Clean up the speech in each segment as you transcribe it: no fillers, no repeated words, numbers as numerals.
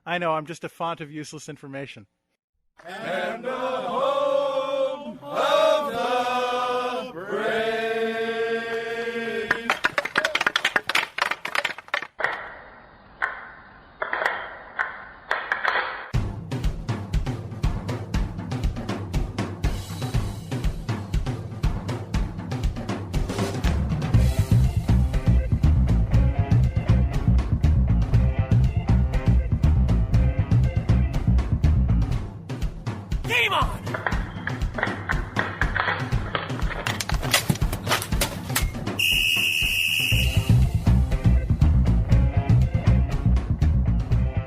I know, I'm just a font of useless information. And the home of the brave.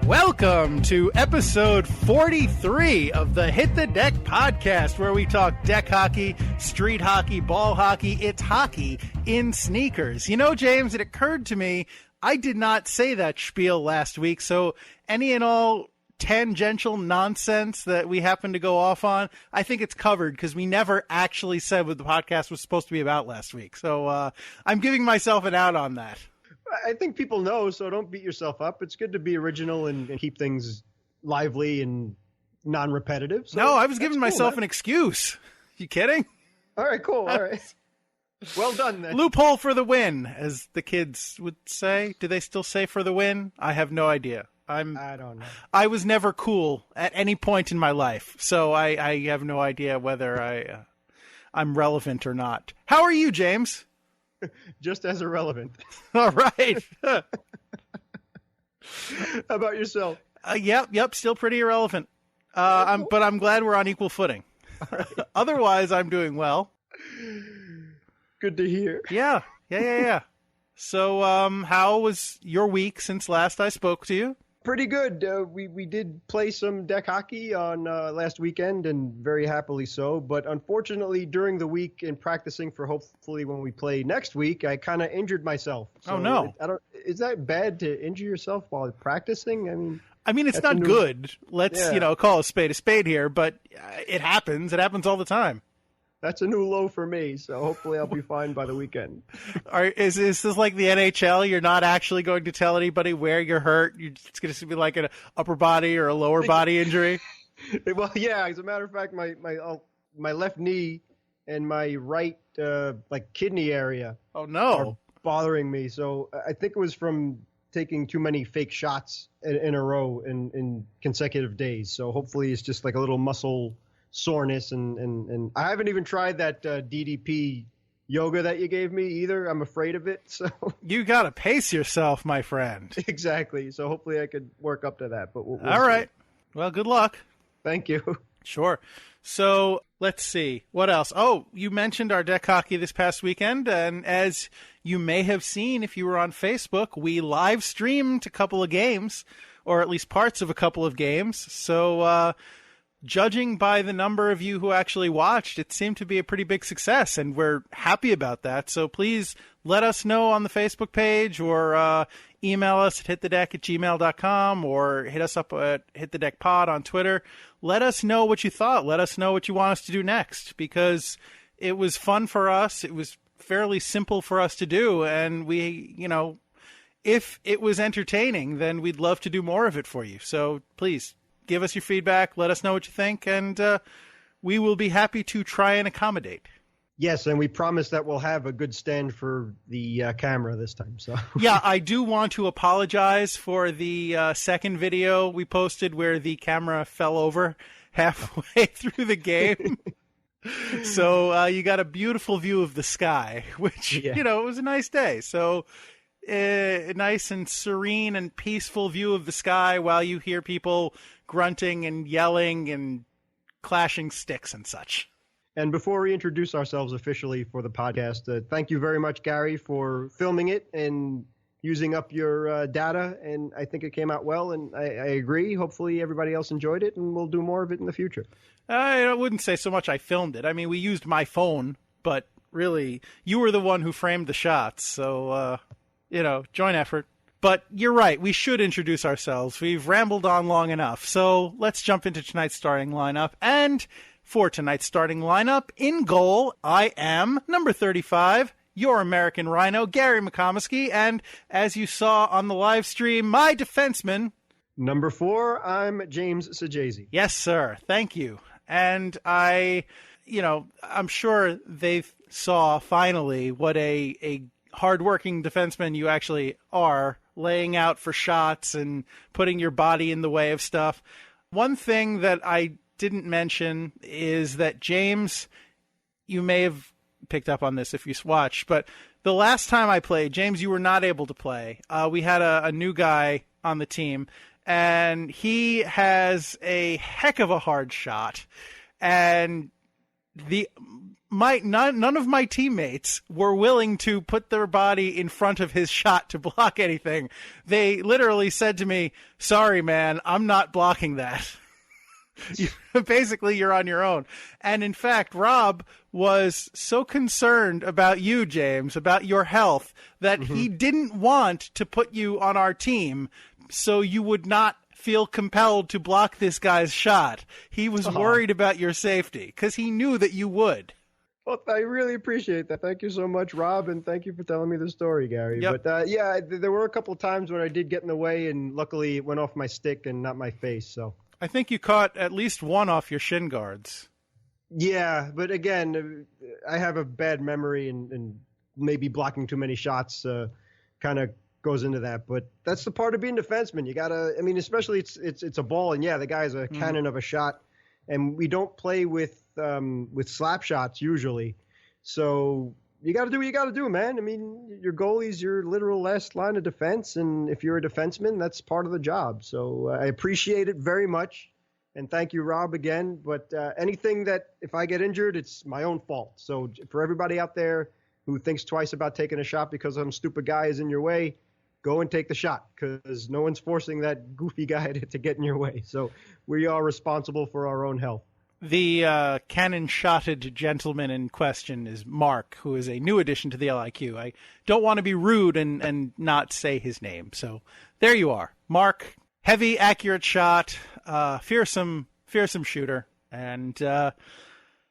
Welcome to episode 43 of the Hit the Deck podcast, where we talk deck hockey, street hockey, ball hockey. It's hockey in sneakers. You know, James, it occurred to me, I did not say that spiel last week, so any and all tangential nonsense that we happen to go off on, I think it's covered because we never actually said what the podcast was supposed to be about last week. So I'm giving myself an out on that. I think people know, so don't beat yourself up. It's good to be original and keep things lively and non-repetitive. So no, I was giving myself an excuse. You kidding? All right, cool. All right. Well done, then. Loophole for the win, as the kids would say. Do they still say for the win? I have no idea. I don't know. I was never cool at any point in my life, so I have no idea whether I'm relevant or not. How are you, James? Just as irrelevant. All right. How about yourself? Yep. Still pretty irrelevant. But I'm glad we're on equal footing. Right. Otherwise, I'm doing well. Good to hear. Yeah. So, how was your week since last I spoke to you? Pretty good. We did play some deck hockey on last weekend, and very happily so. But unfortunately, during the week in practicing for hopefully when we play next week, I kind of injured myself. So oh no! Is that bad to injure yourself while practicing? I mean, it's not good. Let's call a spade here. But it happens. It happens all the time. That's a new low for me, so hopefully I'll be fine by the weekend. Is this like the NHL? You're not actually going to tell anybody where you're hurt? It's going to be like an upper body or a lower body injury? Well, yeah. As a matter of fact, my left knee and my right kidney area are bothering me. So I think it was from taking too many fake shots in a row in consecutive days. So hopefully it's just like a little muscle soreness, and I haven't even tried that DDP yoga that you gave me either. I'm afraid of it. So you got to pace yourself, my friend. Exactly. So hopefully I could work up to that. But we'll all right. Well, good luck. Thank you. Sure. So let's see. What else? Oh, you mentioned our deck hockey this past weekend, and as you may have seen if you were on Facebook, we live streamed a couple of games, or at least parts of a couple of games. So judging by the number of you who actually watched, it seemed to be a pretty big success, and we're happy about that. So please let us know on the Facebook page, or email us at hitthedeck@gmail.com, or hit us up at hitthedeckpod on Twitter. Let us know what you thought. Let us know what you want us to do next, because it was fun for us. It was fairly simple for us to do, and we, if it was entertaining, then we'd love to do more of it for you. So please give us your feedback. Let us know what you think, and we will be happy to try and accommodate. Yes, and we promise that we'll have a good stand for the camera this time. So yeah, I do want to apologize for the second video we posted where the camera fell over halfway through the game. So you got a beautiful view of the sky, which, it was a nice day. So a nice and serene and peaceful view of the sky while you hear people grunting and yelling and clashing sticks and such. And before we introduce ourselves officially for the podcast, thank you very much, Gary, for filming it and using up your data. And I think it came out well, and I agree. Hopefully everybody else enjoyed it, and we'll do more of it in the future. I wouldn't say so much I filmed it. I mean, we used my phone, but really, you were the one who framed the shots. So, joint effort. But you're right. We should introduce ourselves. We've rambled on long enough. So let's jump into tonight's starting lineup. And for tonight's starting lineup, in goal, I am number 35, your American Rhino, Gary McComiskey. And as you saw on the live stream, my defenseman, Number 4, I'm James Sajazi. Yes, sir. Thank you. And I'm sure they saw finally what a hardworking defenseman you actually are, laying out for shots and putting your body in the way of stuff. One thing that I didn't mention is that James, you may have picked up on this if you watched, but the last time I played, James, you were not able to play. We had a new guy on the team, and he has a heck of a hard shot, and none of my teammates were willing to put their body in front of his shot to block anything. They literally said to me, "Sorry, man, I'm not blocking that." Basically, you're on your own. And in fact, Rob was so concerned about you, James, about your health, that he didn't want to put you on our team so you would not feel compelled to block this guy's shot. He was worried about your safety because he knew that you would. Well, I really appreciate that. Thank you so much, Rob, and thank you for telling me the story, Gary. Yep. But there were a couple of times when I did get in the way, and luckily it went off my stick and not my face. So I think you caught at least one off your shin guards. Yeah, but again, I have a bad memory, and maybe blocking too many shots kind of goes into that. But that's the part of being a defenseman. You gotta, especially it's a ball, and the guy's a cannon of a shot, and we don't play with slap shots usually. So you got to do what you got to do, man. Your goalie's your literal last line of defense, and if you're a defenseman, that's part of the job. So I appreciate it very much. And thank you, Rob, again. But anything that, if I get injured, it's my own fault. So for everybody out there who thinks twice about taking a shot because some stupid guy is in your way, go and take the shot, because no one's forcing that goofy guy to get in your way. So we are responsible for our own health. The cannon-shotted gentleman in question is Mark, who is a new addition to the LIQ. I don't want to be rude and not say his name. So there you are. Mark, heavy, accurate shot, fearsome shooter. And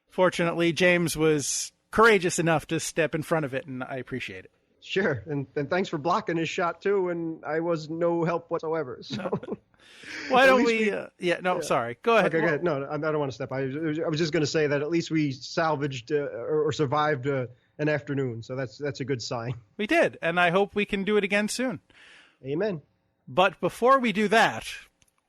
fortunately, James was courageous enough to step in front of it, and I appreciate it. Sure, and thanks for blocking his shot, too, and I was no help whatsoever. So. Why don't we sorry. Go ahead. Okay, go ahead. No, I don't want to step. I was just going to say that at least we salvaged or survived an afternoon, so that's a good sign. We did, and I hope we can do it again soon. Amen. But before we do that,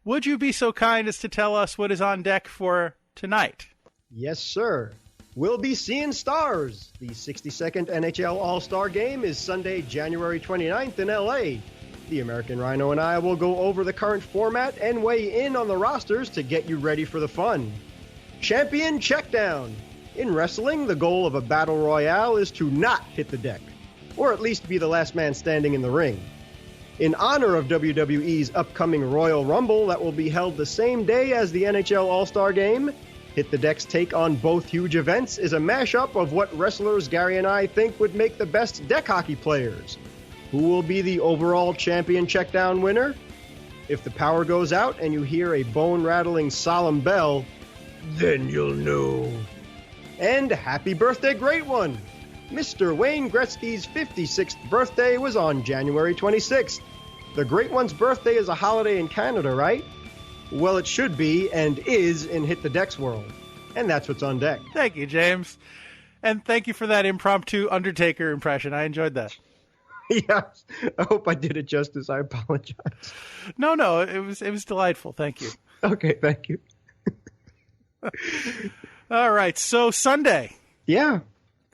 would you be so kind as to tell us what is on deck for tonight? Yes, sir. We'll be seeing stars. The 62nd NHL All-Star Game is Sunday, January 29th in L.A., The American Rhino and I will go over the current format and weigh in on the rosters to get you ready for the fun. Champion Checkdown. In wrestling, the goal of a battle royale is to not hit the deck, or at least be the last man standing in the ring. In honor of WWE's upcoming Royal Rumble that will be held the same day as the NHL All-Star Game, Hit the Deck's take on both huge events is a mashup of what wrestlers Gary and I think would make the best deck hockey players. Who will be the overall champion checkdown winner? If the power goes out and you hear a bone-rattling solemn bell, then you'll know. And happy birthday, Great One! Mr. Wayne Gretzky's 56th birthday was on January 26th. The Great One's birthday is a holiday in Canada, right? Well, it should be and is in Hit the Deck's world. And that's what's on deck. Thank you, James. And thank you for that impromptu Undertaker impression. I enjoyed that. Yes, I hope I did it justice. I apologize. No, it was delightful. Thank you. Okay, thank you. All right, so Sunday. Yeah.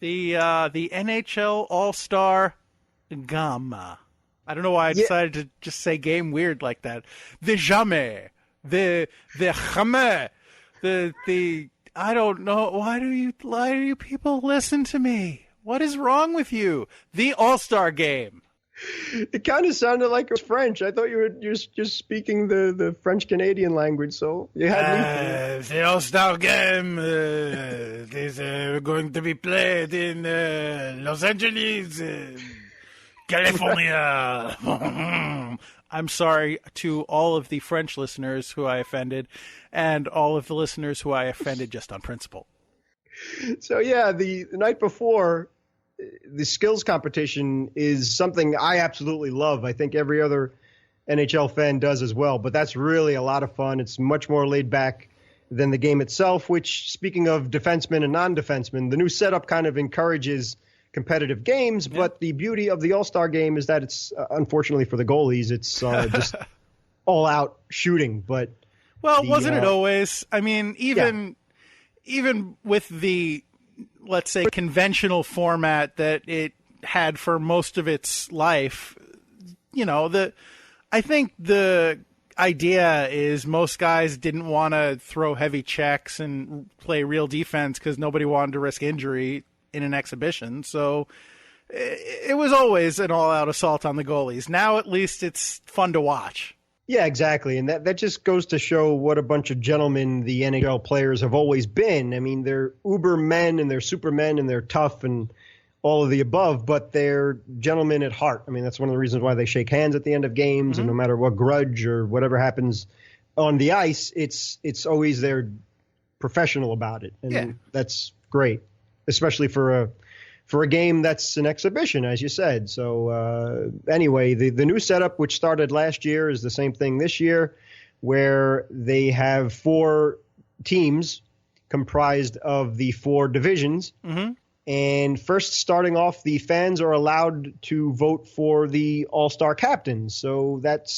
The NHL All-Star Gamma. I don't know why I decided to just say game weird like that. The Jamais. The Jamais. The I don't know. Why do you people listen to me? What is wrong with you? The All-Star Game. It kind of sounded like it was French. I thought you were just speaking the French-Canadian language, so you had me. The All-Star Game is going to be played in Los Angeles, California. I'm sorry to all of the French listeners who I offended and all of the listeners who I offended just on principle. So, yeah, the night before, the skills competition is something I absolutely love. I think every other NHL fan does as well. But that's really a lot of fun. It's much more laid back than the game itself, which, speaking of defensemen and non-defensemen, the new setup kind of encourages competitive games. Yeah. But the beauty of the All-Star game is that it's, unfortunately for the goalies, it's just all-out shooting. But wasn't it always? I mean, even with the, let's say, conventional format that it had for most of its life, I think the idea is most guys didn't want to throw heavy checks and play real defense because nobody wanted to risk injury in an exhibition. So it was always an all-out assault on the goalies. Now at least it's fun to watch. Yeah, exactly. And that just goes to show what a bunch of gentlemen the NHL players have always been. I mean, they're uber men and they're supermen and they're tough and all of the above, but they're gentlemen at heart. I mean, that's one of the reasons why they shake hands at the end of games, and no matter what grudge or whatever happens on the ice, it's always they're professional about it. And that's great, especially for a game that's an exhibition, as you said. So anyway, the new setup, which started last year, is the same thing this year, where they have 4 teams comprised of the 4 divisions. Mm-hmm. And first, starting off, the fans are allowed to vote for the all-star captains. So that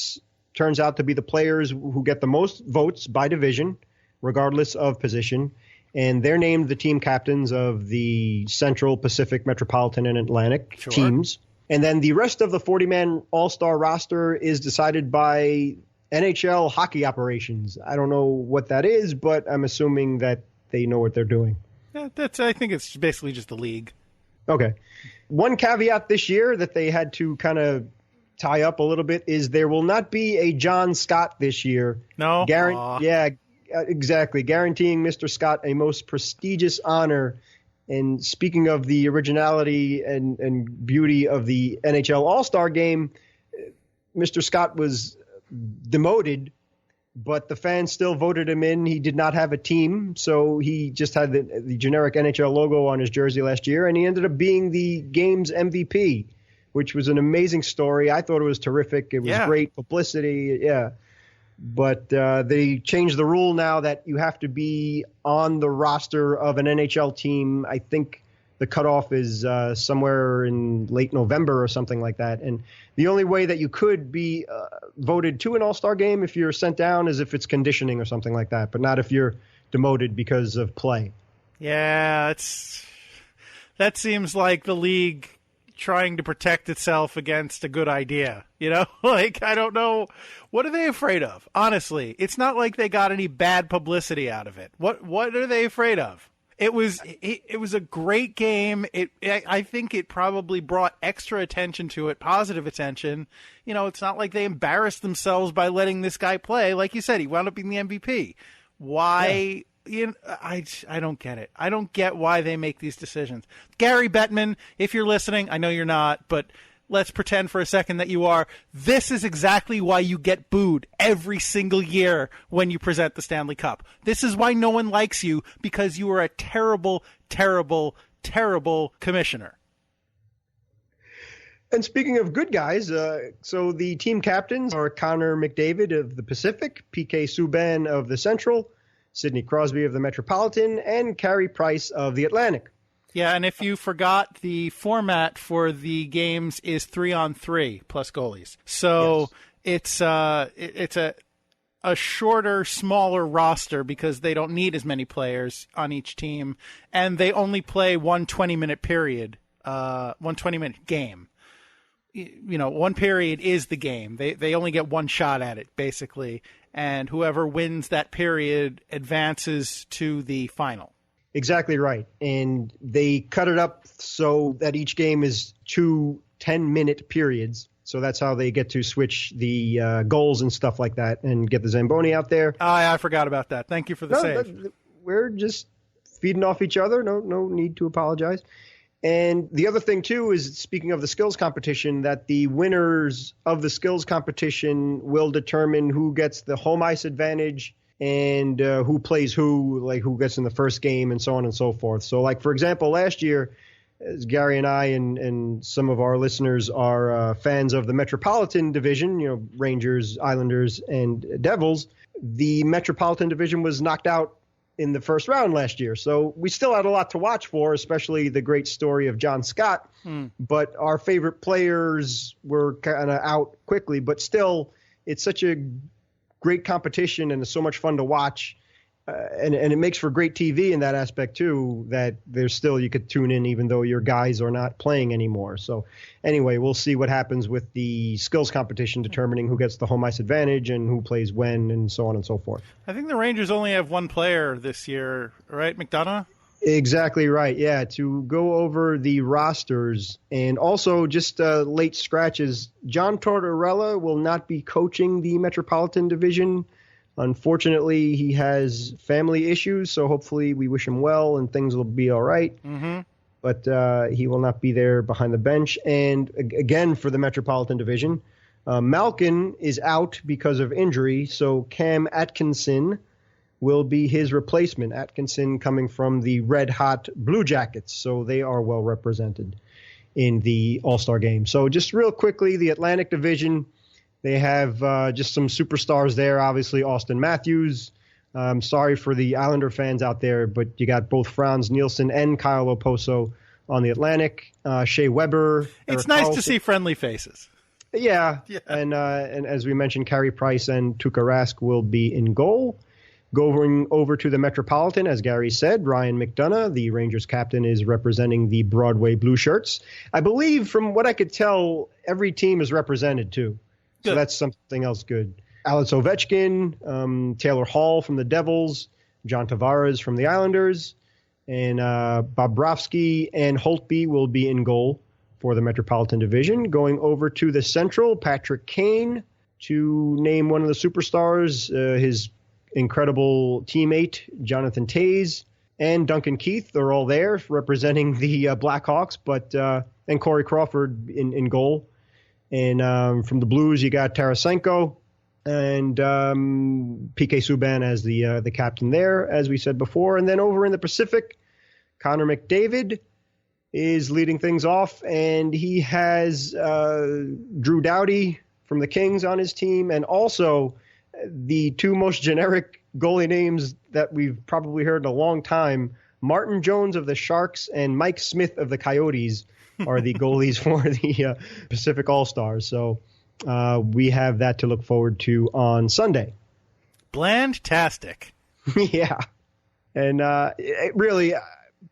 turns out to be the players who get the most votes by division, regardless of position. And they're named the team captains of the Central, Pacific, Metropolitan, and Atlantic teams. And then the rest of the 40-man all-star roster is decided by NHL hockey operations. I don't know what that is, but I'm assuming that they know what they're doing. I think it's basically just the league. Okay. One caveat this year that they had to kind of tie up a little bit is there will not be a John Scott this year. No? Yeah, exactly. Guaranteeing Mr. Scott a most prestigious honor. And speaking of the originality and beauty of the NHL All-Star game, Mr. Scott was demoted, but the fans still voted him in. He did not have a team, so he just had the generic NHL logo on his jersey last year, and he ended up being the game's MVP, which was an amazing story. I thought it was terrific. It was great publicity, But they changed the rule now that you have to be on the roster of an NHL team. I think the cutoff is somewhere in late November or something like that. And the only way that you could be voted to an All-Star game if you're sent down is if it's conditioning or something like that, but not if you're demoted because of play. Yeah, that seems like the league trying to protect itself against a good idea. Like, I don't know. What are they afraid of? Honestly, it's not like they got any bad publicity out of it. What are they afraid of? It was a great game. I think it probably brought extra attention to it, positive attention. It's not like they embarrassed themselves by letting this guy play. Like you said, he wound up being the MVP. Why? Yeah. I don't get it. I don't get why they make these decisions. Gary Bettman, if you're listening, I know you're not, but let's pretend for a second that you are. This is exactly why you get booed every single year when you present the Stanley Cup. This is why no one likes you, because you are a terrible, terrible, terrible commissioner. And speaking of good guys, so the team captains are Connor McDavid of the Pacific, PK Subban of the Central, Sidney Crosby of the Metropolitan, and Carey Price of the Atlantic. Yeah, and if you forgot, the format for the games is 3-on-3 plus goalies. So it's a shorter, smaller roster because they don't need as many players on each team, and they only play one 20-minute period, 120-minute game. One period is the game. They only get one shot at it, basically, and whoever wins that period advances to the final. Exactly right. And they cut it up so that each game is 2 10-minute periods. So that's how they get to switch the goals and stuff like that and get the Zamboni out there. I forgot about that. Thank you for the save. We're just feeding off each other. No need to apologize. And the other thing, too, is speaking of the skills competition, that the winners of the skills competition will determine who gets the home ice advantage and who plays who, like who gets in the first game and so on and so forth. So, like, for example, last year, as Gary and I and some of our listeners are fans of the Metropolitan Division, Rangers, Islanders, and Devils, the Metropolitan Division was knocked out in the first round last year. So we still had a lot to watch for, especially the great story of John Scott. But our favorite players were kind of out quickly. But still, it's such a great competition and it's so much fun to watch. And it makes for great TV in that aspect, too, that there's still you could tune in even though your guys are not playing anymore. So anyway, we'll see what happens with the skills competition determining who gets the home ice advantage and who plays when and so on and so forth. I think the Rangers only have one player this year, right, McDonough? Exactly right, yeah. To go over the rosters and also just late scratches, John Tortorella will not be coaching the Metropolitan Division. Unfortunately, he has family issues, so hopefully we wish him well and things will be all right. But he will not be there behind the bench. And again, for the Metropolitan Division, Malkin is out because of injury, so Cam Atkinson will be his replacement. Atkinson coming from the red-hot Blue Jackets, so they are well represented in the All-Star game. So just real quickly, the Atlantic Division, they have just some superstars there. Obviously, Austin Matthews. Sorry for the Islander fans out there, but you got both Franz Nielsen and Kyle Oposo on the Atlantic. Shea Weber. It's nice to see friendly faces. Yeah. And as we mentioned, Carey Price and Tuukka Rask will be in goal. Going over to the Metropolitan, as Gary said, Ryan McDonough, the Rangers captain, is representing the Broadway Blue Shirts. I believe, from what I could tell, every team is represented, too. So that's something else good. Alex Ovechkin, Taylor Hall from the Devils, John Tavares from the Islanders, and Bobrovsky and Holtby will be in goal for the Metropolitan Division. Going over to the Central, Patrick Kane, to name one of the superstars, his incredible teammate, Jonathan Toews, and Duncan Keith are all there representing the Blackhawks, and Corey Crawford in goal. And from the Blues, you got Tarasenko and PK Subban as the captain there, as we said before. And then over in the Pacific, Connor McDavid is leading things off, and he has Drew Doughty from the Kings on his team, and also the two most generic goalie names that we've probably heard in a long time, Martin Jones of the Sharks and Mike Smith of the Coyotes are the goalies for the Pacific All-Stars. So we have that to look forward to on Sunday. Blandtastic. Yeah. And it really,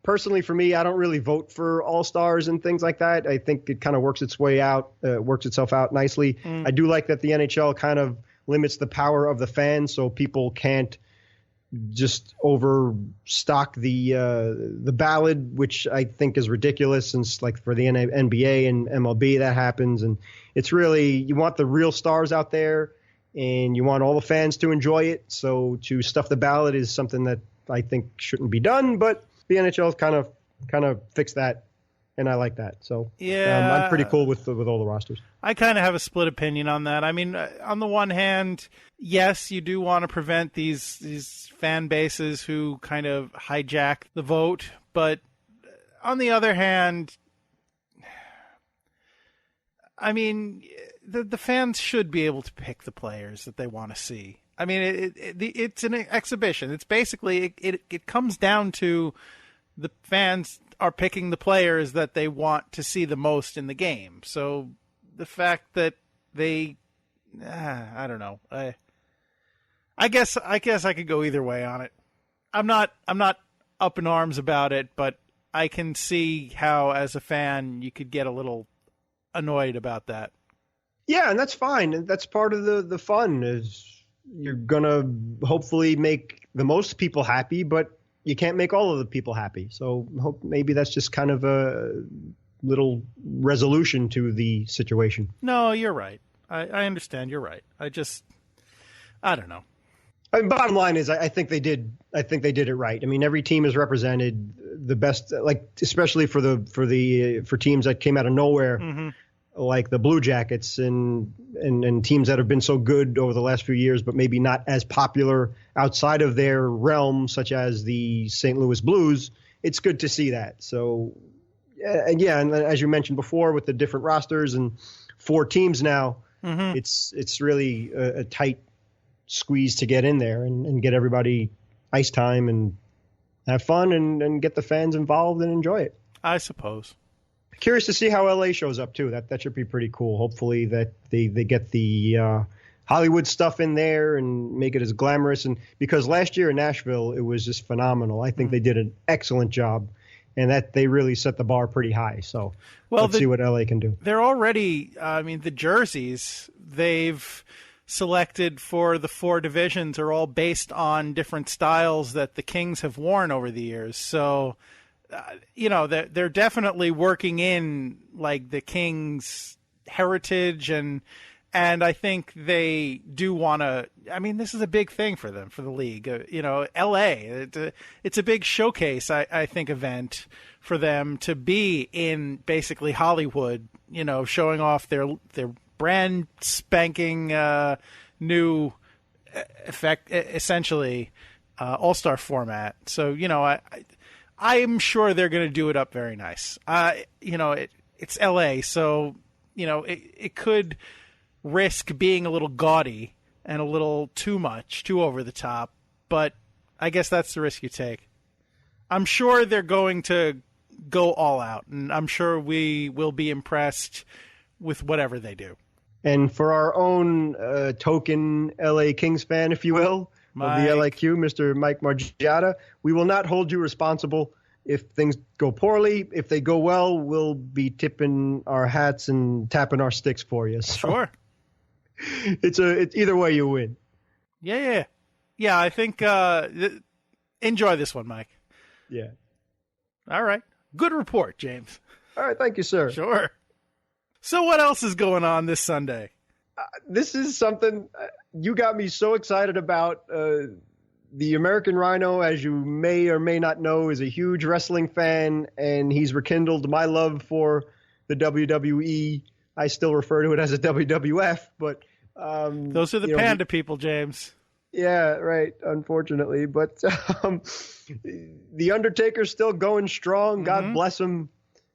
personally for me, I don't really vote for All-Stars and things like that. I think it kind of works itself out nicely. I do like that the NHL kind of limits the power of the fans so people can't just overstock the ballot, which I think is ridiculous since, like, for the NBA and MLB that happens. And it's really, you want the real stars out there and you want all the fans to enjoy it. So to stuff the ballot is something that I think shouldn't be done, but the NHL kind of fixed that. And I like that. So yeah, I'm pretty cool with all the rosters. I kind of have a split opinion on that. I mean, on the one hand, yes, you do want to prevent these fan bases who kind of hijack the vote. But on the other hand, I mean, the fans should be able to pick the players that they want to see. I mean, it's an exhibition. It's basically, it comes down to the fans are picking the players that they want to see the most in the game. So the fact that they, I don't know. I guess I could go either way on it. I'm not up in arms about it, but I can see how, as a fan, you could get a little annoyed about that. Yeah, and that's fine. And that's part of the fun is you're going to hopefully make the most people happy, but you can't make all of the people happy. So hope maybe that's just kind of a little resolution to the situation. No, you're right. I understand. You're right. I don't know. I mean, bottom line is I think they did it right. I mean, every team is represented the best, like, especially for teams that came out of nowhere, like the Blue Jackets and teams that have been so good over the last few years, but maybe not as popular outside of their realm, such as the St. Louis Blues. It's good to see that. So and as you mentioned before, with the different rosters and 4 teams now, it's really a tight squeeze to get in there and get everybody ice time and have fun and get the fans involved and enjoy it. I suppose. Curious to see how LA shows up too. That should be pretty cool. Hopefully that they get the Hollywood stuff in there and make it as glamorous. And because last year in Nashville, it was just phenomenal. I think they did an excellent job, and that they really set the bar pretty high. So let's see what LA can do. They're already, the jerseys they've selected for the 4 divisions are all based on different styles that the Kings have worn over the years. So, they're definitely working in like the Kings' heritage, and I think they do want to. I mean, this is a big thing for them, for the league. LA, it's a big showcase, I think, event for them to be in basically Hollywood. Showing off their brand spanking new effect, essentially all-star format. So I'm sure they're going to do it up very nice. It's LA, so it could risk being a little gaudy and a little too over the top, but I guess that's the risk you take. I'm sure they're going to go all out, and I'm sure we will be impressed with whatever they do. And for our own token LA Kings fan, if you will, of the LAQ, Mr. Mike Margiotta, we will not hold you responsible if things go poorly. If they go well, we'll be tipping our hats and tapping our sticks for you. So sure. It's either way you win. Yeah. I think enjoy this one, Mike. Yeah. All right. Good report, James. All right. Thank you, sir. Sure. So what else is going on this Sunday? This is something you got me so excited about. The American Rhino, as you may or may not know, is a huge wrestling fan, and he's rekindled my love for the WWE. I still refer to it as a WWF, but those are the panda people, James. Yeah, right. Unfortunately, but the Undertaker's still going strong. God bless him.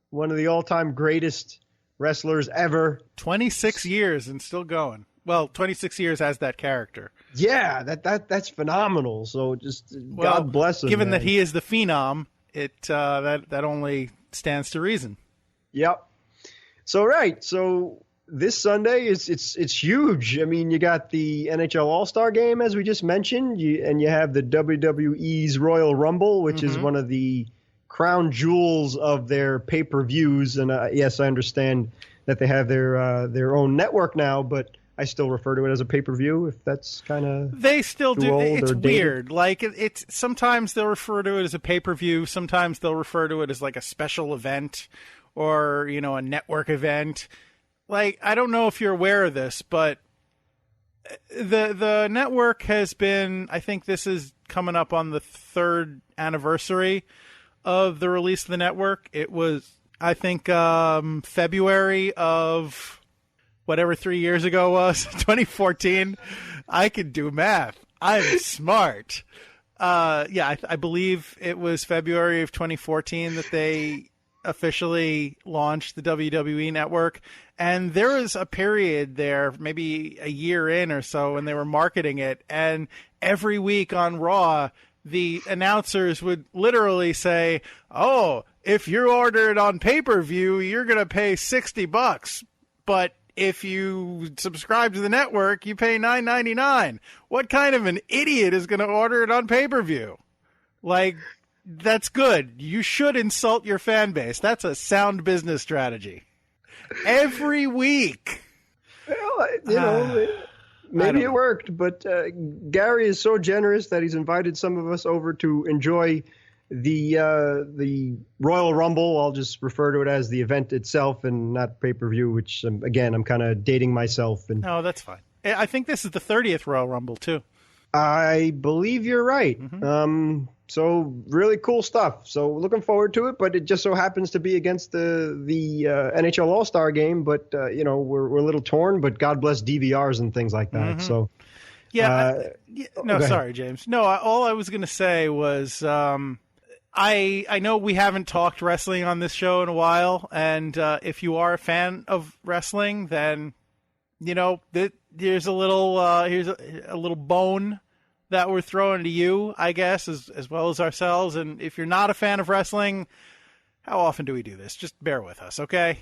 One of the all-time greatest wrestlers ever. 26 years and still going. Well, 26 years as that character. Yeah, that's phenomenal. So just God bless him. Given man. that he is the phenom, that only stands to reason. Yep. So this Sunday it's huge. I mean, you got the NHL All-Star Game, as we just mentioned, and you have the WWE's Royal Rumble, which is one of the crown jewels of their pay-per-views. And yes, I understand that they have their own network now, but I still refer to it as a pay-per-view, if that's kind of they still do. It's weird. Like it's sometimes they'll refer to it as a pay-per-view. Sometimes they'll refer to it as like a special event or a network event. Like, I don't know if you're aware of this, but the network has been. I think this is coming up on the 3rd anniversary of the release of the network. It was, I think, February of whatever 3 years ago was, 2014. I can do math. I'm smart. I believe it was February of 2014 that they officially launched the WWE Network. And there was a period there, maybe a year in or so, when they were marketing it. And every week on Raw, the announcers would literally say, "Oh, if you order it on pay-per-view, you're going to pay $60. But if you subscribe to the network, you pay $9.99. What kind of an idiot is going to order it on pay-per-view?" Like, that's good. You should insult your fan base. That's a sound business strategy. Every week. Well, maybe it worked, but Gary is so generous that he's invited some of us over to enjoy the Royal Rumble. I'll just refer to it as the event itself and not pay-per-view, which, again, I'm kind of dating myself. No, that's fine. I think this is the 30th Royal Rumble, too. I believe you're right. So really cool stuff. So looking forward to it, but it just so happens to be against the NHL All-Star Game. But, we're a little torn, but God bless DVRs and things like that. So, sorry, James. No, all I was going to say was I know we haven't talked wrestling on this show in a while, and if you are a fan of wrestling, then here's a little bone that we're throwing to you, I guess, as well as ourselves. And if you're not a fan of wrestling, how often do we do this? Just bear with us, okay?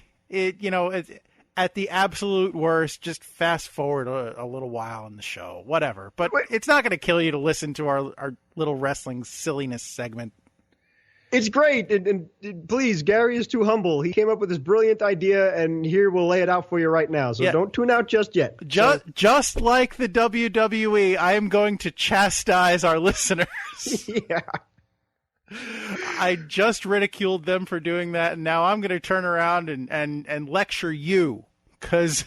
At the absolute worst, just fast forward a little while in the show, whatever. But it's not going to kill you to listen to our little wrestling silliness segment. It's great, and please, Gary is too humble. He came up with this brilliant idea, and here we'll lay it out for you right now. So don't tune out just yet. Just like the WWE, I am going to chastise our listeners. Yeah. I just ridiculed them for doing that, and now I'm going to turn around and lecture you, because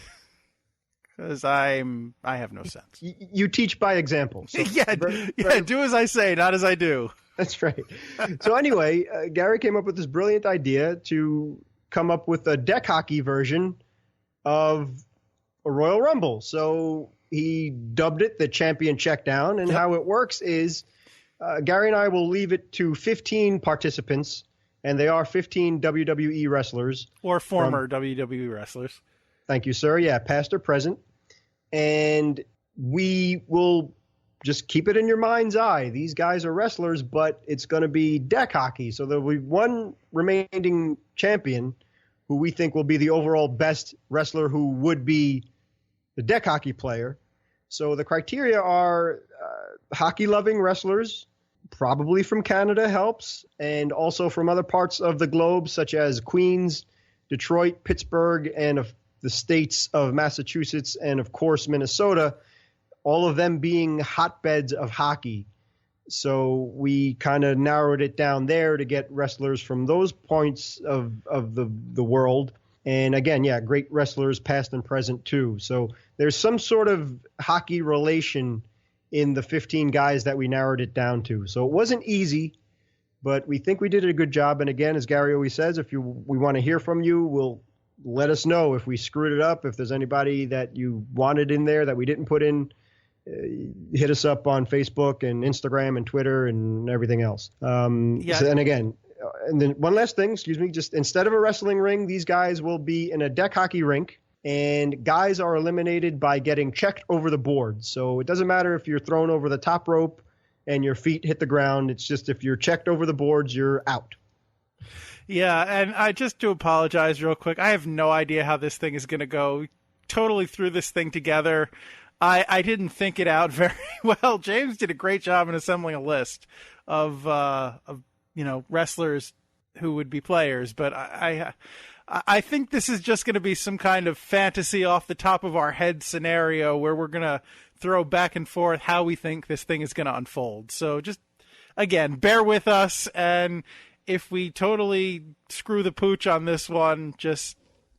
I have no sense. You teach by example. So do as I say, not as I do. That's right. So anyway, Gary came up with this brilliant idea to come up with a deck hockey version of a Royal Rumble. So he dubbed it the Champion Checkdown, and how it works is Gary and I will leave it to 15 participants, and they are 15 WWE wrestlers. Or former WWE wrestlers. Thank you, sir. Yeah, past or present. And we will just keep it in your mind's eye. These guys are wrestlers, but it's going to be deck hockey. So there'll be one remaining champion who we think will be the overall best wrestler who would be the deck hockey player. So the criteria are hockey-loving wrestlers, probably from Canada helps, and also from other parts of the globe, such as Queens, Detroit, Pittsburgh, and of the states of Massachusetts and, of course, Minnesota, all of them being hotbeds of hockey. So we kind of narrowed it down there to get wrestlers from those points of the world. And again, great wrestlers past and present too. So there's some sort of hockey relation in the 15 guys that we narrowed it down to. So it wasn't easy, but we think we did a good job. And again, as Gary always says, we want to hear from you, we'll let us know if we screwed it up, if there's anybody that you wanted in there that we didn't put in. Hit us up on Facebook and Instagram and Twitter and everything else. And again, and then one last thing, just instead of a wrestling ring, these guys will be in a deck hockey rink, and guys are eliminated by getting checked over the board. So it doesn't matter if you're thrown over the top rope and your feet hit the ground. It's just if you're checked over the boards, you're out. Yeah, and I just to apologize real quick. I have no idea how this thing is going to go. Totally threw this thing together. I didn't think it out very well. James did a great job in assembling a list of wrestlers who would be players, but I think this is just going to be some kind of fantasy off the top of our head scenario where we're going to throw back and forth how we think this thing is going to unfold. So just, again, bear with us, and if we totally screw the pooch on this one, just,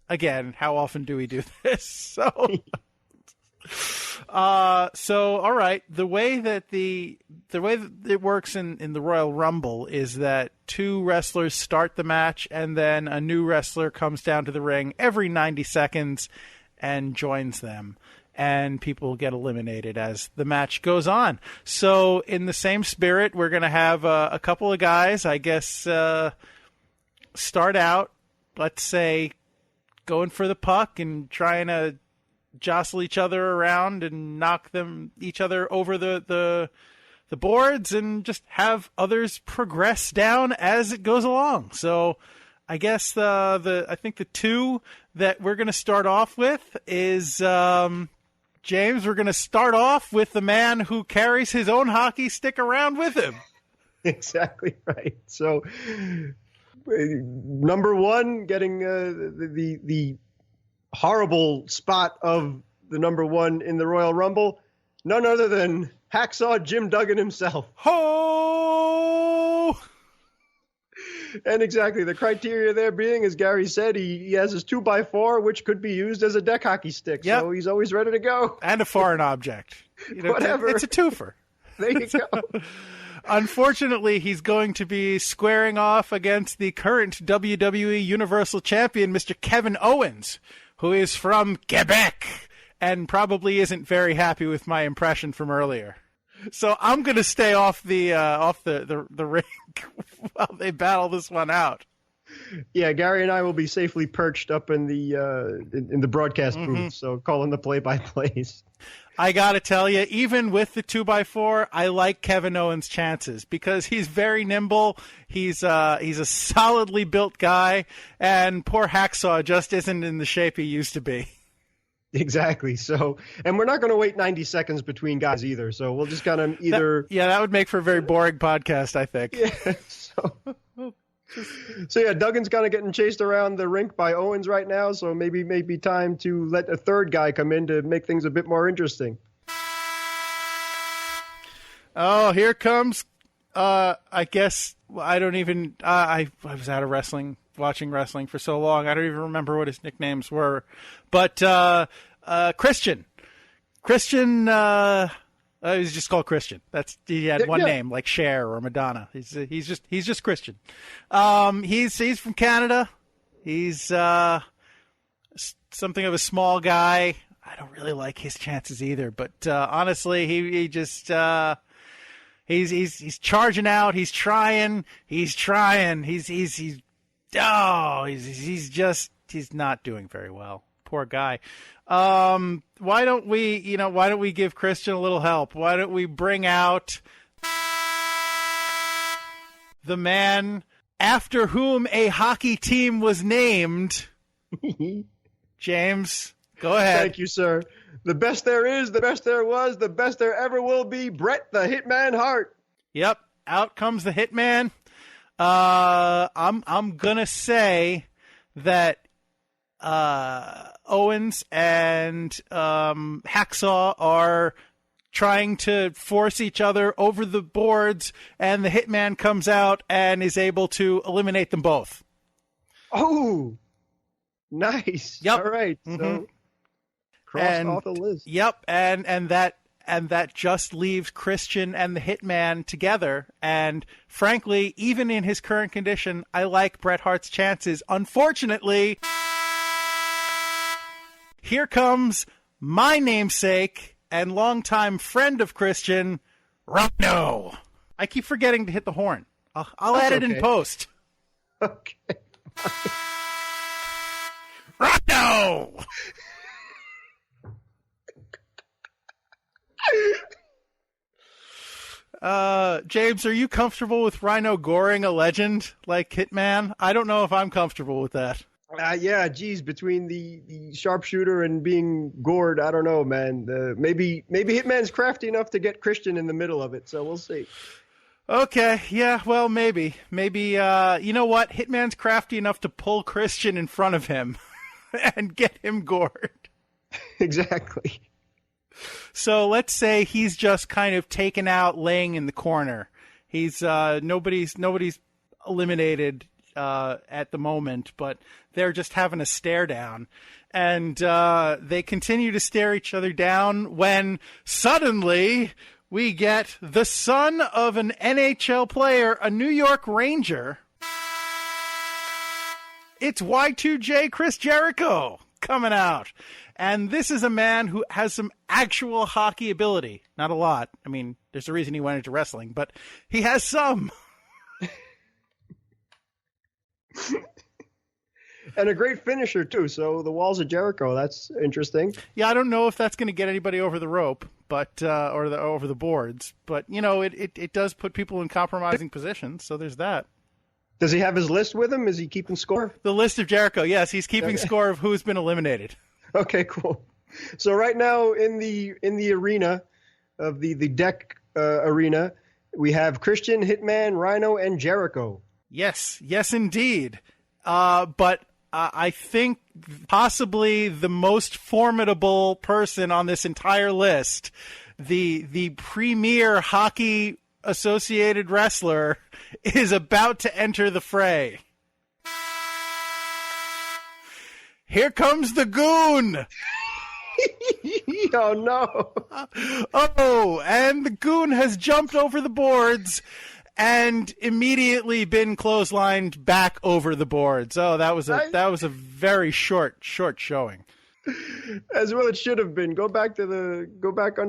again, how often do we do this? So all right. The way that it works in the Royal Rumble is that two wrestlers start the match, and then a new wrestler comes down to the ring every 90 seconds and joins them, and people get eliminated as the match goes on. So in the same spirit, we're going to have a couple of guys, I guess, start out, let's say, going for the puck and trying to jostle each other around and knock each other over the boards, and just have others progress down as it goes along. So I guess I think the two that we're going to start off with is James. We're going to start off with the man who carries his own hockey stick around with him. Exactly right. So number one, getting the horrible spot of the number one in the Royal Rumble, none other than Hacksaw Jim Duggan himself. Ho! And exactly, the criteria there being, as Gary said, he has his 2x4, which could be used as a deck hockey stick. Yep. So he's always ready to go. And a foreign object. Whatever. It's a twofer. There you go. Unfortunately, he's going to be squaring off against the current WWE Universal Champion, Mr. Kevin Owens, who is from Quebec and probably isn't very happy with my impression from earlier. So I'm going to stay off the rink while they battle this one out. Yeah, Gary and I will be safely perched up in the broadcast booth, so calling the play-by-plays. I got to tell you, even with the 2x4, I like Kevin Owens' chances because he's very nimble. He's a solidly built guy, and poor Hacksaw just isn't in the shape he used to be. Exactly. So, and we're not going to wait 90 seconds between guys either. So we'll just kind of either. That would make for a very boring podcast, I think. Yeah. So yeah, Duggan's kind of getting chased around the rink by Owens right now. So maybe time to let a third guy come in to make things a bit more interesting. Oh, here comes. I guess I don't even. I was out of watching wrestling for so long. I don't even remember what his nicknames were. But Christian. He's just called Christian. He had one name like Cher or Madonna. He's just Christian. He's from Canada. He's something of a small guy. I don't really like his chances either. But honestly, he just he's charging out. He's trying. He's not doing very well. Poor guy. Why don't we give Christian a little help? Why don't we bring out the man after whom a hockey team was named? James, go ahead. Thank you, sir. The best there is, the best there was, the best there ever will be, Bret the Hitman Hart. Yep, out comes the Hitman. I'm gonna say that Owens and Hacksaw are trying to force each other over the boards, and the Hitman comes out and is able to eliminate them both. Oh, nice. Yep. All right. So cross off the list. Yep, and that just leaves Christian and the Hitman together. And frankly, even in his current condition, I like Bret Hart's chances. Unfortunately, here comes my namesake and longtime friend of Christian, Rhino. I keep forgetting to hit the horn. I'll add it in post. Okay. Rhino! James, are you comfortable with Rhino goring a legend like Hitman? I don't know if I'm comfortable with that. Yeah, geez, between the sharpshooter and being gored, I don't know, man. Maybe Hitman's crafty enough to get Christian in the middle of it, so we'll see. Okay, yeah, well, maybe. You know what? Hitman's crafty enough to pull Christian in front of him and get him gored. Exactly. So let's say he's just kind of taken out, laying in the corner. He's nobody's eliminated at the moment, but they're just having a stare down. And they continue to stare each other down when suddenly we get the son of an NHL player, a New York Ranger. It's Y2J Chris Jericho coming out. And this is a man who has some actual hockey ability. Not a lot. I mean, there's a reason he went into wrestling, but he has some. And a great finisher, too. So the Walls of Jericho, that's interesting. Yeah, I don't know if that's going to get anybody over the rope, but over the boards. But, you know, it does put people in compromising positions, so there's that. Does he have his list with him? Is he keeping score? The list of Jericho, yes. He's keeping score of who's been eliminated. Okay, cool. So right now in the arena of the DEK arena, we have Christian, Hitman, Rhino, and Jericho. Yes, indeed. But I think possibly the most formidable person on this entire list, the premier hockey associated wrestler, is about to enter the fray. Here comes the Goon! Oh, no. Oh, and the Goon has jumped over the boards and immediately been clotheslined back over the boards. Oh, that was a very short showing. As well, it should have been. Go back under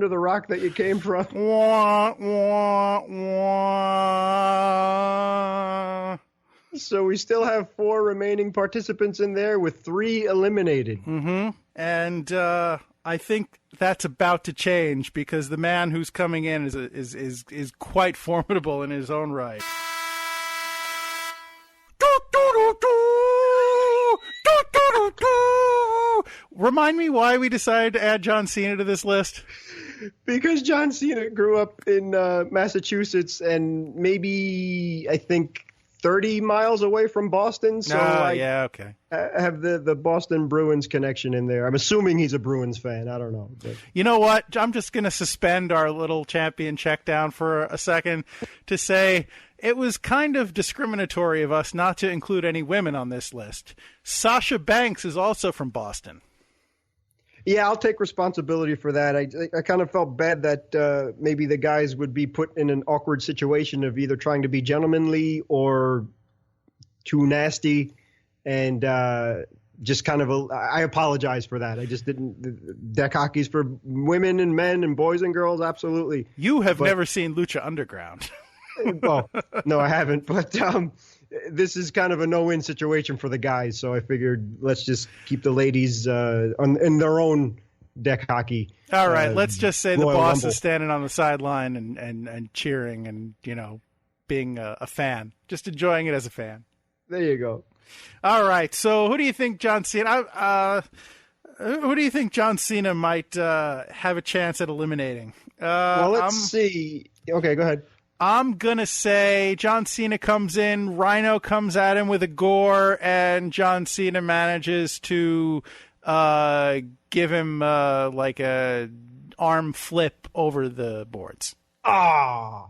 the rock that you came from. Wah, wah, wah. So we still have 4 remaining participants in there with 3 eliminated. Mm-hmm. And I think that's about to change because the man who's coming in is quite formidable in his own right. Remind me why we decided to add John Cena to this list. Because John Cena grew up in Massachusetts and maybe, I think, 30 miles away from Boston. So okay. I have the Boston Bruins connection in there. I'm assuming he's a Bruins fan. I don't know. But. You know what? I'm just going to suspend our little champion check down for a second to say it was kind of discriminatory of us not to include any women on this list. Sasha Banks is also from Boston. Yeah, I'll take responsibility for that. I kind of felt bad that maybe the guys would be put in an awkward situation of either trying to be gentlemanly or too nasty. And just kind of I apologize for that. I just didn't. Deck hockey's for women and men and boys and girls, absolutely. You have never seen Lucha Underground. Well, no, I haven't. But this is kind of a no-win situation for the guys, so I figured let's just keep the ladies in their own deck hockey. All right, let's just say the Royal boss Rumble. is standing on the sideline and cheering and, being a fan, just enjoying it as a fan. There you go. All right, so who do you think John Cena might have a chance at eliminating? Well, let's see. Okay, go ahead. I'm going to say John Cena comes in, Rhino comes at him with a gore, and John Cena manages to give him like a arm flip over the boards. Ah,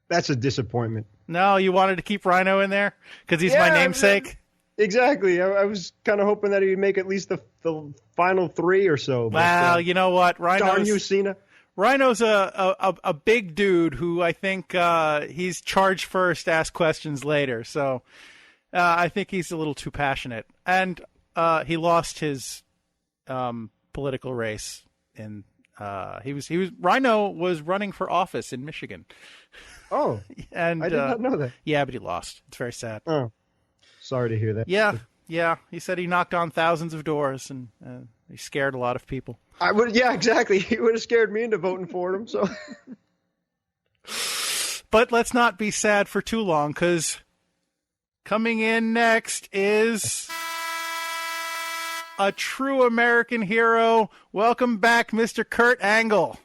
that's a disappointment. No, you wanted to keep Rhino in there? Because he's my namesake? Exactly. I was kind of hoping that he'd make at least the final 3 or so. Well, you know what? Darn you, Cena. Rhino's a big dude who I think he's charged first, ask questions later. So I think he's a little too passionate. And he lost his political race. Rhino was running for office in Michigan. Oh, and I did not know that. Yeah, but he lost. It's very sad. Oh, sorry to hear that. Yeah. He said he knocked on thousands of doors and he scared a lot of people. I would, yeah, exactly. He would have scared me into voting for him. So, but let's not be sad for too long, because coming in next is a true American hero. Welcome back, Mr. Kurt Angle.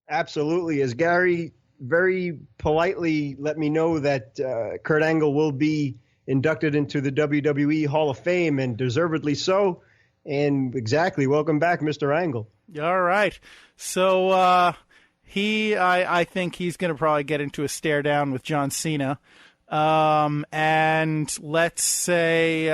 Absolutely, as Gary very politely let me know that Kurt Angle will be inducted into the WWE Hall of Fame, and deservedly so. And exactly, welcome back, Mr. Angle. All right. So I think he's going to probably get into a stare down with John Cena. And let's say...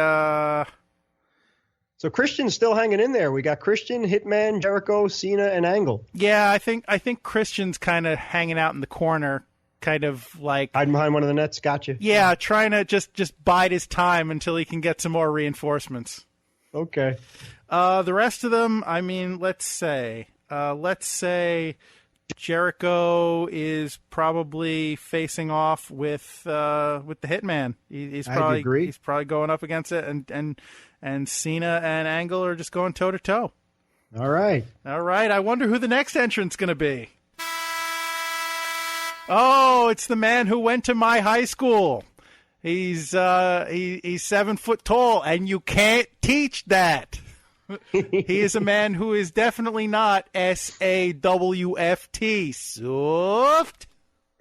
So Christian's still hanging in there. We got Christian, Hitman, Jericho, Cena, and Angle. Yeah, I think Christian's kind of hanging out in the corner, kind of like... hiding behind one of the nets, gotcha. Yeah, trying to just bide his time until he can get some more reinforcements. Okay. The rest of them, I mean, let's say Jericho is probably facing off with the Hitman. He's probably going up against it, and Cena and Angle are just going toe to toe. All right. I wonder who the next entrant's going to be. Oh, it's the man who went to my high school. He's 7 foot tall, and you can't teach that. He is a man who is definitely not SAWFT. Soft.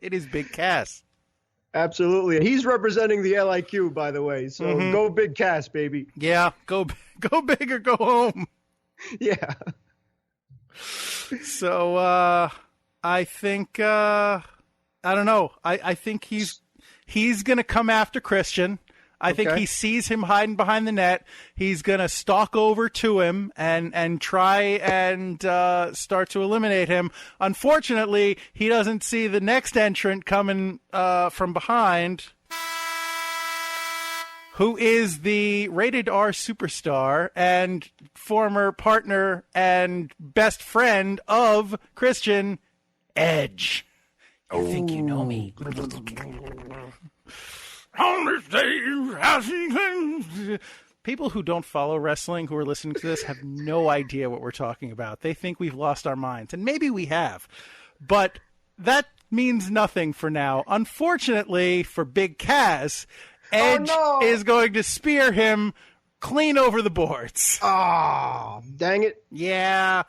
It is Big Cass. Absolutely. He's representing the LIQ, by the way. So Go Big Cass, baby. Yeah, go big or go home. Yeah. So I think I don't know. I think he's going to come after Christian. I think he sees him hiding behind the net. He's going to stalk over to him and try and start to eliminate him. Unfortunately, he doesn't see the next entrant coming from behind. who is the rated R superstar and former partner and best friend of Christian, Edge. You think you know me? People who don't follow wrestling, who are listening to this, have no idea what we're talking about. They think we've lost our minds, and maybe we have. But that means nothing for now. Unfortunately for Big Kaz, Edge is going to spear him clean over the boards. Ah, dang it. Yeah,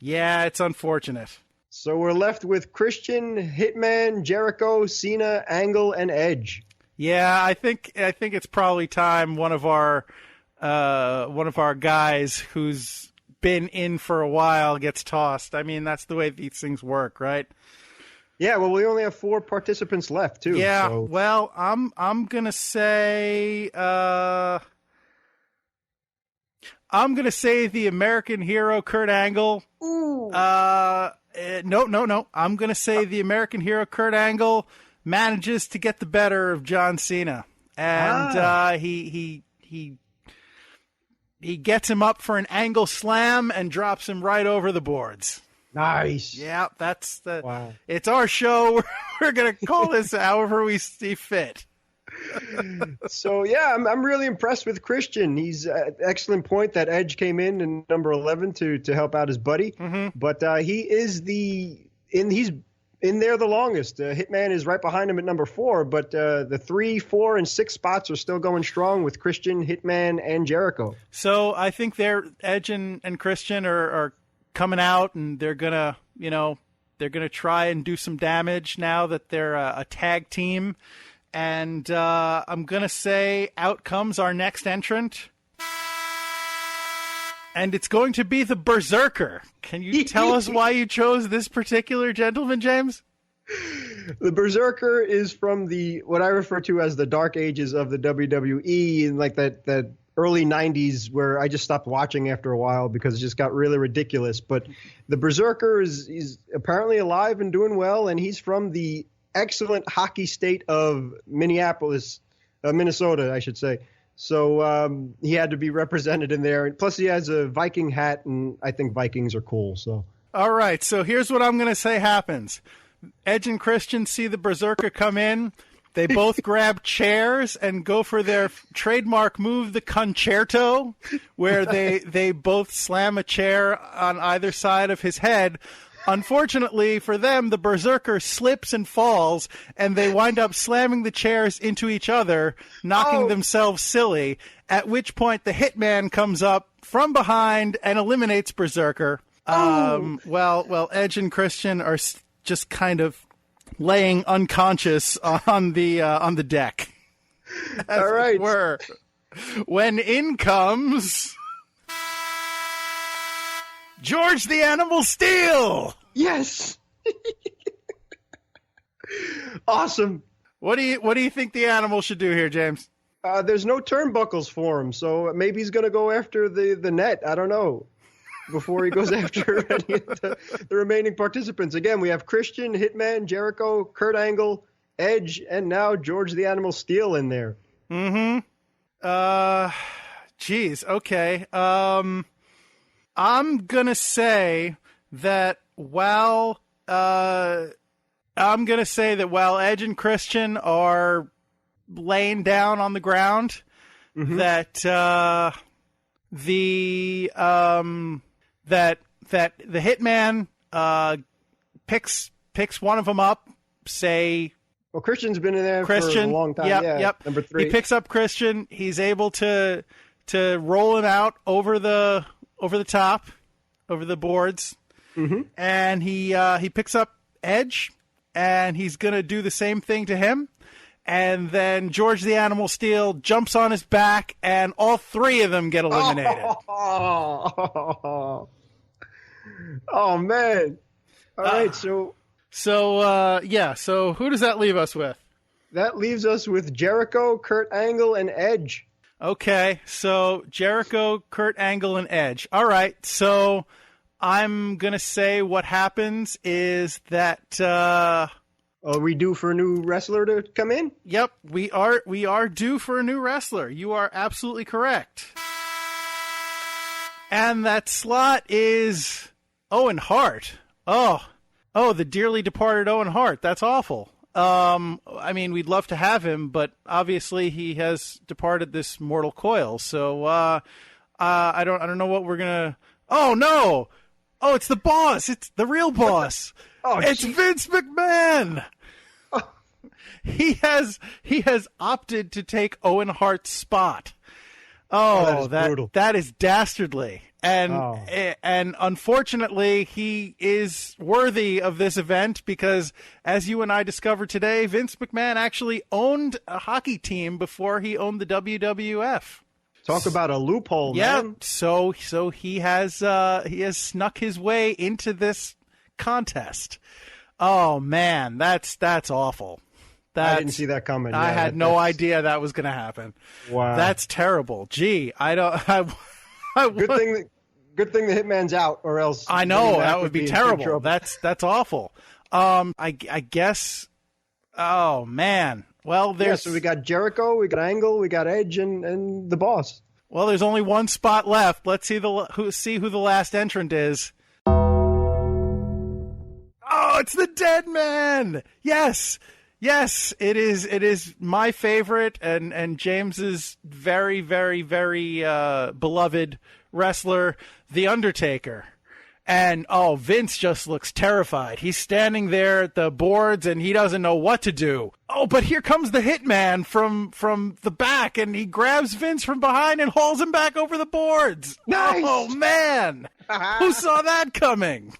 it's unfortunate. So we're left with Christian, Hitman, Jericho, Cena, Angle, and Edge. Yeah, I think it's probably time one of our guys who's been in for a while gets tossed. I mean, that's the way these things work, right? Yeah, well, we only have 4 participants left too. Yeah, so. well, I'm gonna say the American hero Kurt Angle. Ooh. No. I'm gonna say the American hero Kurt Angle manages to get the better of John Cena, and he gets him up for an angle slam and drops him right over the boards. Nice. Yeah, that's the. Wow. It's our show. We're gonna call this however we see fit. So yeah, I'm really impressed with Christian. He's excellent point that Edge came in number 11 to help out his buddy, but he is he's in there the longest. Hitman is right behind him at number 4, but the 3, 4, and 6 spots are still going strong with Christian, Hitman, and Jericho. So I think Edge and Christian are coming out, and they're gonna try and do some damage now that they're a tag team. And I'm gonna say out comes our next entrant, and it's going to be the Berserker. Can you tell us why you chose this particular gentleman, James? The Berserker is from what I refer to as the dark ages of the WWE, and like that early 90s where I just stopped watching after a while because it just got really ridiculous. But the Berserker is apparently alive and doing well, and he's from the excellent hockey state of Minnesota, I should say. So he had to be represented in there. And plus, he has a Viking hat, and I think Vikings are cool. So, all right. So here's what I'm going to say happens. Edge and Christian see the Berserker come in. They both grab chairs and go for their trademark move, the concerto, where they both slam a chair on either side of his head. Unfortunately for them, the Berserker slips and falls, and they wind up slamming the chairs into each other, knocking themselves silly, at which point the Hitman comes up from behind and eliminates Berserker. Well, Edge and Christian are just kind of laying unconscious on the deck. All right. When in comes George the Animal Steel. Yes. Awesome. What do you think the Animal should do here, James? There's no turnbuckles for him, so maybe he's going to go after the net. I don't know. Before he goes after any of the remaining participants. Again, we have Christian, Hitman, Jericho, Kurt Angle, Edge, and now George the Animal Steel in there. Geez. Okay. I'm gonna say that while Edge and Christian are laying down on the ground, that the Hitman picks one of them up. Say, well, Christian's been in there for a long time. Yep. Number 3. He picks up Christian. He's able to roll him out over the top, over the boards, and he picks up Edge, and he's gonna do the same thing to him. And then George the Animal Steel jumps on his back, and all 3 of them get eliminated. Oh man! All right, so who does that leave us with? That leaves us with Jericho, Kurt Angle, and Edge. Okay, so Jericho, Kurt Angle, and Edge. All right, so I'm gonna say what happens is that Are we due for a new wrestler to come in? Yep, we are due for a new wrestler. You are absolutely correct. And that slot is Owen Hart. Oh, the dearly departed Owen Hart. That's awful. I mean, we'd love to have him, but obviously he has departed this mortal coil. So I don't know what we're gonna. Oh no! Oh, it's the boss. It's the real boss. It's Vince McMahon. He has opted to take Owen Hart's spot. That is dastardly. And unfortunately, he is worthy of this event because, as you and I discovered today, Vince McMahon actually owned a hockey team before he owned the WWF. Talk about a loophole, yeah, man. So he has snuck his way into this contest. Oh man, that's awful. I didn't see that coming. I had no idea that was going to happen. Wow, that's terrible. Gee, good thing the Hitman's out, or else I know that would be terrible. That's awful. I guess. Oh man. Well, so we got Jericho, we got Angle, we got Edge, and the boss. Well, there's only one spot left. Let's see who the last entrant is. Oh, it's the Dead Man. Yes, it is. It is my favorite and James's very, very, very beloved wrestler, The Undertaker. And, Vince just looks terrified. He's standing there at the boards, and he doesn't know what to do. Oh, but here comes the Hitman from the back, and he grabs Vince from behind and hauls him back over the boards. Nice! Oh, man! Who saw that coming?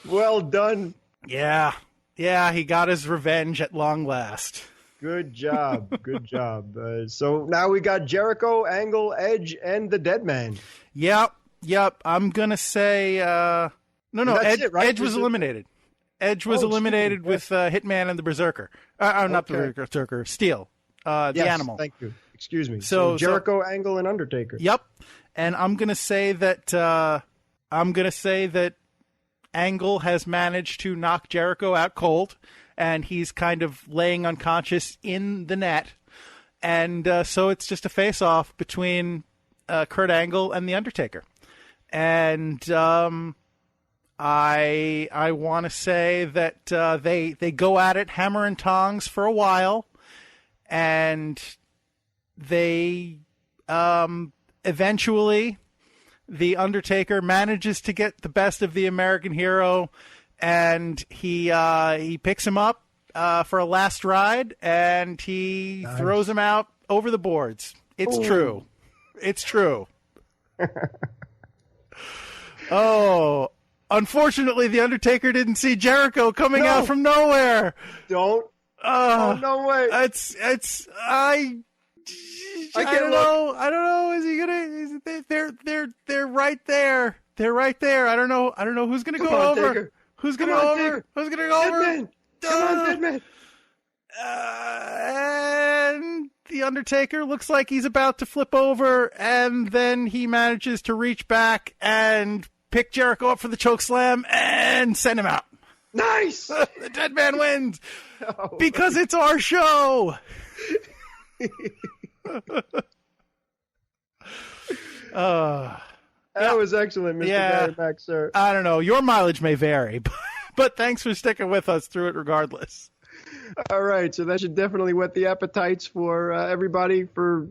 Well done. Yeah, he got his revenge at long last. Good job. So now we got Jericho, Angle, Edge, and the Dead Man. Yep, I'm going to say no, Edge, right? Edge was eliminated. Edge was eliminated with Hitman and the Berserker. Not the Berserker, Steel, the animal. Thank you. Excuse me. So Jericho, Angle, and Undertaker. Yep. And I'm going to say that Angle has managed to knock Jericho out cold, and he's kind of laying unconscious in the net. And so it's just a face-off between Kurt Angle and the Undertaker. And I want to say that they go at it hammer and tongs for a while, and they eventually the Undertaker manages to get the best of the American hero, and he picks him up for a last ride, and he throws him out over the boards. It's true. It's true. Unfortunately, the Undertaker didn't see Jericho coming out from nowhere. No way. I don't know. Is he gonna? They're right there. They're right there. I don't know who's gonna go over. Taker. Who's gonna go over? Who's gonna go over? Deadman. Come on, Deadman. And the Undertaker looks like he's about to flip over, and then he manages to reach back and pick Jericho up for the chokeslam and send him out. Nice! The Dead Man wins because it's our show. That was excellent, Mr. Barry Mack, sir. I don't know. Your mileage may vary, but thanks for sticking with us through it regardless. All right, so that should definitely whet the appetites for everybody for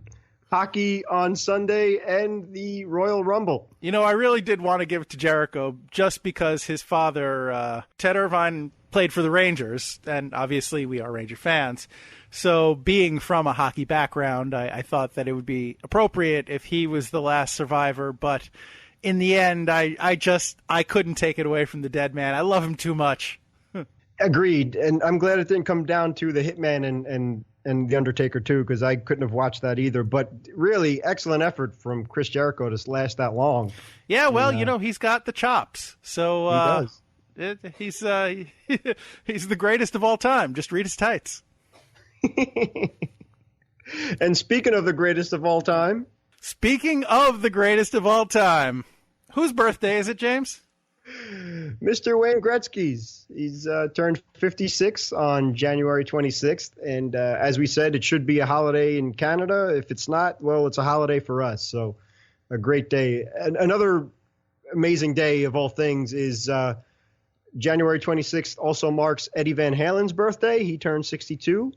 hockey on Sunday and the Royal Rumble. You know, I really did want to give it to Jericho just because his father, Ted Irvine, played for the Rangers, and obviously we are Ranger fans. So being from a hockey background, I thought that it would be appropriate if he was the last survivor, but in the end, I couldn't take it away from the Dead Man. I love him too much. Agreed, and I'm glad it didn't come down to the Hitman and the Undertaker too, because I couldn't have watched that either. But really, excellent effort from Chris Jericho to last that long. Yeah, well, he's got the chops, so he does. He's the greatest of all time. Just read his tights. And speaking of the greatest of all time, whose birthday is it, James? Mr. Wayne Gretzky's. He's turned 56 on January 26th. And as we said, it should be a holiday in Canada. If it's not, well, it's a holiday for us. So a great day. Another amazing day of all things is January 26th also marks Eddie Van Halen's birthday. He turned 62.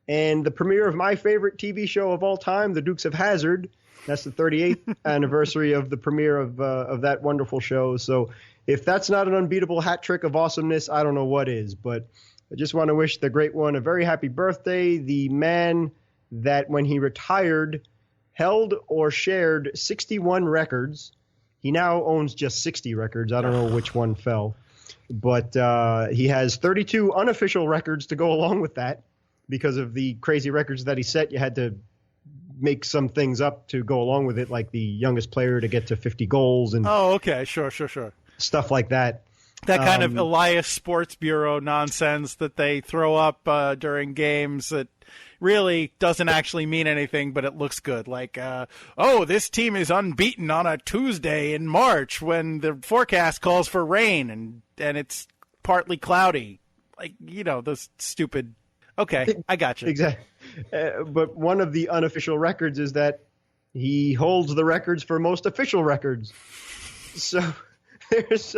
And the premiere of my favorite TV show of all time, The Dukes of Hazzard. That's the 38th anniversary of the premiere of that wonderful show. So if that's not an unbeatable hat trick of awesomeness, I don't know what is. But I just want to wish the great one a very happy birthday. The man that when he retired held or shared 61 records. He now owns just 60 records. I don't know which one fell. But he has 32 unofficial records to go along with that. Because of the crazy records that he set, you had to make some things up to go along with it, like the youngest player to get to 50 goals and Sure. Stuff like that. That kind of Elias Sports Bureau nonsense that they throw up during games that really doesn't actually mean anything, but it looks good. Like, this team is unbeaten on a Tuesday in March when the forecast calls for rain and it's partly cloudy. Like, those stupid... Okay, I got you. Exactly. But one of the unofficial records is that he holds the records for most official records. So there's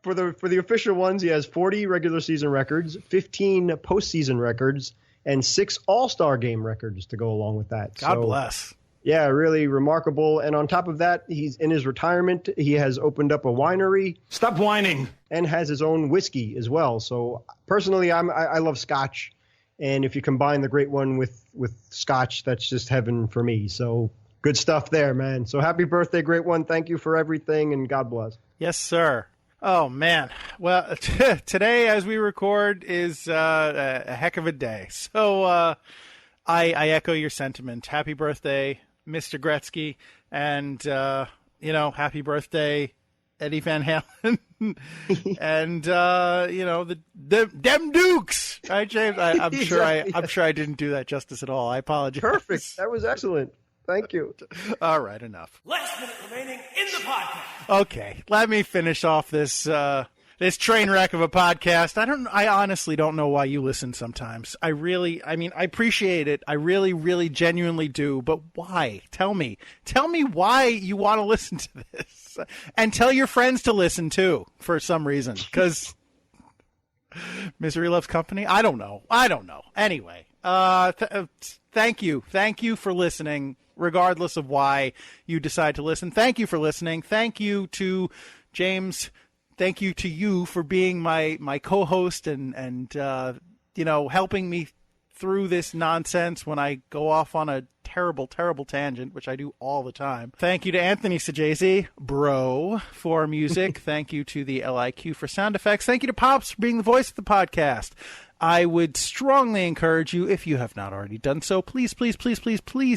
for the official ones, he has 40 regular season records, 15 postseason records, and 6 All-Star game records to go along with that. God bless. Yeah, really remarkable. And on top of that, he's in his retirement. He has opened up a winery. Stop whining. And has his own whiskey as well. So personally, I love Scotch. And if you combine the great one with Scotch, that's just heaven for me. So good stuff there, man. So happy birthday, great one. Thank you for everything, and God bless. Yes, sir. Oh, man. Well, today, as we record, is a heck of a day. So I echo your sentiment. Happy birthday, Mr. Gretzky, and, happy birthday, Eddie Van Halen, and, the Dem Dukes. Right, James? I'm sure I didn't do that justice at all. I apologize. Perfect. That was excellent. Thank you. All right, enough. Last minute remaining in the podcast. Okay, let me finish off this train wreck of a podcast. I honestly don't know why you listen sometimes. I appreciate it. I really, really genuinely do. But why? Tell me why you want to listen to this, and tell your friends to listen too for some reason. Because misery loves company. I don't know. Anyway, thank you for listening, regardless of why you decide to listen. Thank you for listening. Thank you to James. Thank you to you for being my co-host and helping me through this nonsense when I go off on a terrible, terrible tangent, which I do all the time. Thank you to Anthony Sajazi, bro, for music. Thank you to the LIQ for sound effects. Thank you to Pops for being the voice of the podcast. I would strongly encourage you, if you have not already done so, please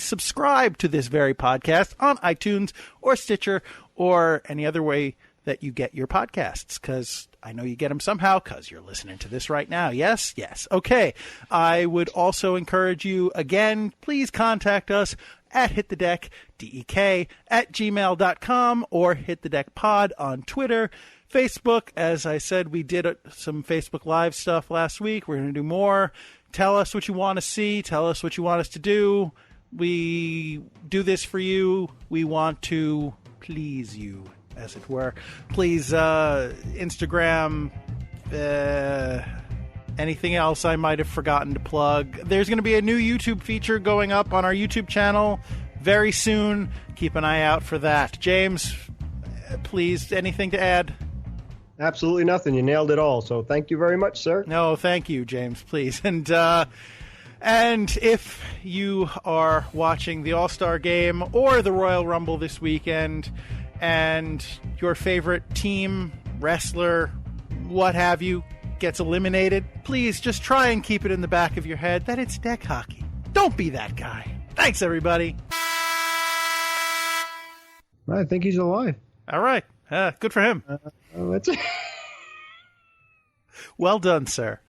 subscribe to this very podcast on iTunes or Stitcher or any other way that you get your podcasts, because I know you get them somehow because you're listening to this right now. Yes. Okay. I would also encourage you, again, please contact us at HitTheDeck, DEK, @gmail.com, or HitTheDeckPod on Twitter, Facebook. As I said, we did some Facebook Live stuff last week. We're going to do more. Tell us what you want to see. Tell us what you want us to do. We do this for you. We want to please you, as it were. Please, Instagram, anything else I might have forgotten to plug. There's going to be a new YouTube feature going up on our YouTube channel very soon. Keep an eye out for that. James, please, anything to add? Absolutely nothing. You nailed it all. So thank you very much, sir. No, thank you, James, please. And if you are watching the All-Star Game or the Royal Rumble this weekend, and your favorite team, wrestler, what have you, gets eliminated, please just try and keep it in the back of your head that it's deck hockey. Don't be that guy. Thanks, everybody. I think he's alive. All right. Good for him. That's it. Well done, sir.